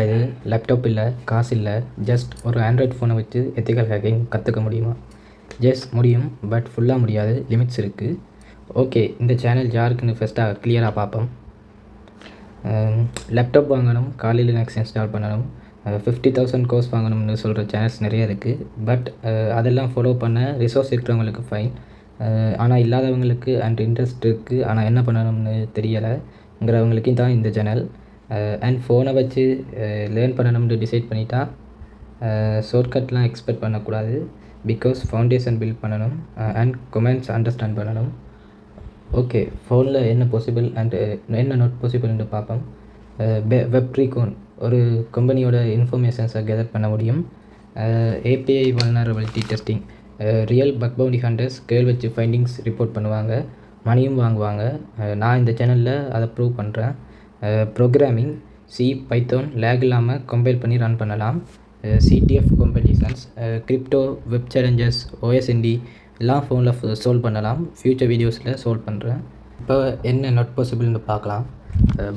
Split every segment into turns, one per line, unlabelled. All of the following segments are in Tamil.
இது லேப்டாப் இல்லை, காசு இல்லை, ஜஸ்ட் ஒரு ஆண்ட்ராய்ட் ஃபோனை வச்சு எத்திக்கல் ஹேக்கிங் கற்றுக்க முடியுமா? முடியும், பட் ஃபுல்லாக முடியாது, லிமிட்ஸ் இருக்குது. ஓகே, இந்த சேனல் யாருக்குன்னு ஃபஸ்ட்டாக கிளியராக பார்ப்போம். லேப்டாப் வாங்கணும், காலி லினக்ஸ் இன்ஸ்டால் பண்ணணும், 50,000 கோர்ஸ் வாங்கணும்னு சொல்கிற சேனல்ஸ் நிறைய இருக்குது. பட் அதெல்லாம் ஃபாலோ பண்ண ரிசோர்ஸ் இருக்கிறவங்களுக்கு ஃபைன். ஆனால் இல்லாதவங்களுக்கு அண்ட் இன்ட்ரெஸ்ட் இருக்குது, ஆனால் என்ன பண்ணணும்னு தெரியலைங்கிறவங்களுக்கு தான் இந்த சேனல். அண்ட் ஃபோனை வச்சு லேர்ன் பண்ணணும்னு டிசைட் பண்ணிட்டா ஷார்ட்கட்லாம் எக்ஸ்பெக்ட் பண்ணக்கூடாது. பிகாஸ் ஃபவுண்டேஷன் பில்ட் பண்ணணும் அண்ட் கமெண்ட்ஸ் அண்டர்ஸ்டாண்ட் பண்ணணும். ஓகே, ஃபோனில் என்ன பாசிபிள் அண்ட் என்ன நாட் பாசிபிள்னு பார்ப்போம். வெப்ரிகான் ஒரு கம்பெனியோட இன்ஃபர்மேஷன்ஸை கெதர் பண்ண முடியும். API vulnerability testing, real buck bounty hunters கேள் வச்சு ஃபைண்டிங்ஸ் ரிப்போர்ட் பண்ணுவாங்க, மணியும் வாங்குவாங்க. நான் இந்த சேனலில் அதை ப்ரூவ் பண்ணுறேன். ப்ரோக்ராமிங், சி, பைத்தான் லேக் இல்லாமல் கம்பைல் பண்ணி ரன் பண்ணலாம். CTF competitions, crypto, web challenges, OSINT எல்லாம் ஃபோனில் சால்வ் பண்ணலாம். ஃப்யூச்சர் வீடியோஸில் சால்வ் பண்ணுறேன். இப்போ என்ன நாட் பாசிபிள்னு பார்க்கலாம்.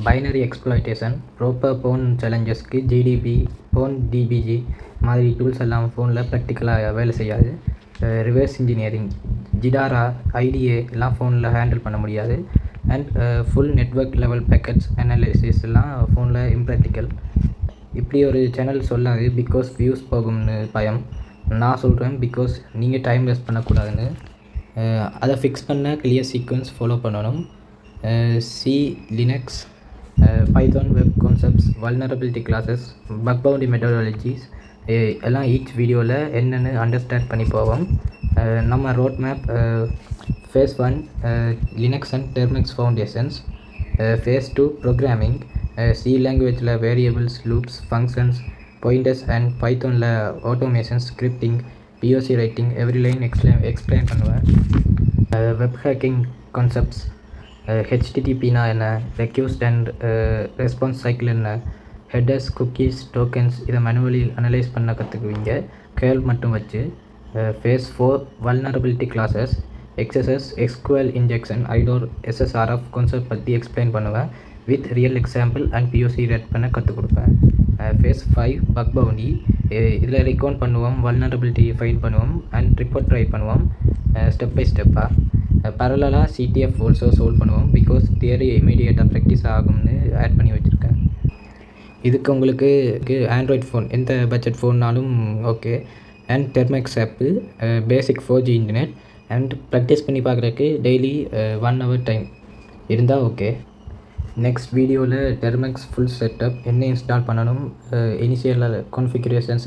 பைனரி எக்ஸ்ப்ளாய்டேஷன், ப்ராப்பர் ஃபோன் சேலஞ்சஸ்க்கு ஜிடிபி, ஃபோன் டிபிஜி மாதிரி டூல்ஸ் எல்லாம் ஃபோனில் ப்ராக்டிக்கலாக வேலை செய்யாது. ரிவர்ஸ் இன்ஜினியரிங், ஜிடாரா, ஐடிஏ எல்லாம் ஃபோனில் ஹேண்டில் பண்ண முடியாது. And full network level packets analysis எல்லாம் ஃபோனில் இம்ப்ராக்டிக்கல். இப்படி ஒரு சேனல் சொல்லாது, பிகாஸ் வியூஸ் போகும்னு பயம். நான் சொல்கிறேன் பிகாஸ் நீங்கள் டைம் வேஸ்ட் பண்ணக்கூடாதுன்னு. அதை ஃபிக்ஸ் பண்ண கிளியர் சீக்வன்ஸ் ஃபாலோ பண்ணணும். C, Linux, Python, web concepts, vulnerability classes, bug bounty methodologies எல்லாம் ஈச் வீடியோவில் என்னென்னு அண்டர்ஸ்டாண்ட் பண்ணி போவோம். நம்ம road map, phase 1 Linux and Termux foundations, phase 2 programming, C லாங்குவேஜில் variables, loops, functions, pointers and பைத்தானில் automation, scripting, POC writing, every line explain பண்ணுவேன். வெப் ஹேக்கிங் கான்செப்ட்ஸ், ஹெச்டிடிபினா என்ன, ரெக்யூஸ்ட் அண்ட் ரெஸ்பான்ஸ் சைக்கிள் என்ன, ஹெடர்ஸ், குக்கீஸ், டோக்கன்ஸ் இதை மேனுவலி அனலைஸ் பண்ண கற்றுக்குவீங்க கேர்ள் மட்டும் வச்சு. Phase 4 vulnerability classes, XSS, SQL injection, IDOR, SSRF concept பற்றி எக்ஸ்பிளைன் பண்ணுவேன். With real example and POC ரெட் பண்ண கற்றுக் கொடுப்பேன். ஃபேஸ் 5 பக் பவுண்டி, இதில் ரெக்கவுண்ட் பண்ணுவோம், வல்னரபிலிட்டி ஃபைண்ட் பண்ணுவோம் அண்ட் ரிப்போர்ட் ட்ரை பண்ணுவோம் ஸ்டெப் பை ஸ்டெப்பாக. பேரலாக சிடிஎஃப் ஆல்சோ சால்வ் பண்ணுவோம், பிகாஸ் தியரி இமீடியட்டாக ப்ராக்டிஸ் ஆகும்னு ஆட் பண்ணி வச்சுருக்கேன். இதுக்கு உங்களுக்கு ஆண்ட்ராய்ட் ஃபோன், எந்த பட்ஜெட் ஃபோன்னாலும் okay. And Termux app, basic 4G internet and practice பண்ணி பார்க்குறதுக்கு டெய்லி 1 hour டைம் இருந்தால் ஓகே. நெக்ஸ்ட் வீடியோவில் டெர்மெக்ஸ் ஃபுல் செட்டப் என்ன இன்ஸ்டால் பண்ணணும், இனிஷியல் கான்ஃபிகரேஷன்ஸ்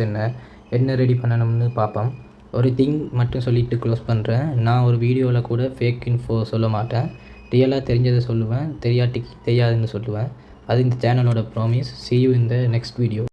என்ன ரெடி பண்ணணும்னு பார்ப்போம். ஒரு திங் மட்டும் சொல்லிவிட்டு க்ளோஸ் பண்ணுறேன். நான் ஒரு வீடியோவில் கூட ஃபேக் இன்ஃபோ சொல்ல மாட்டேன். ரியலாக தெரிஞ்சதை சொல்லுவேன், தெரியாதுன்னு சொல்லுவேன். அது இந்த சேனலோட promise. See you in the next video.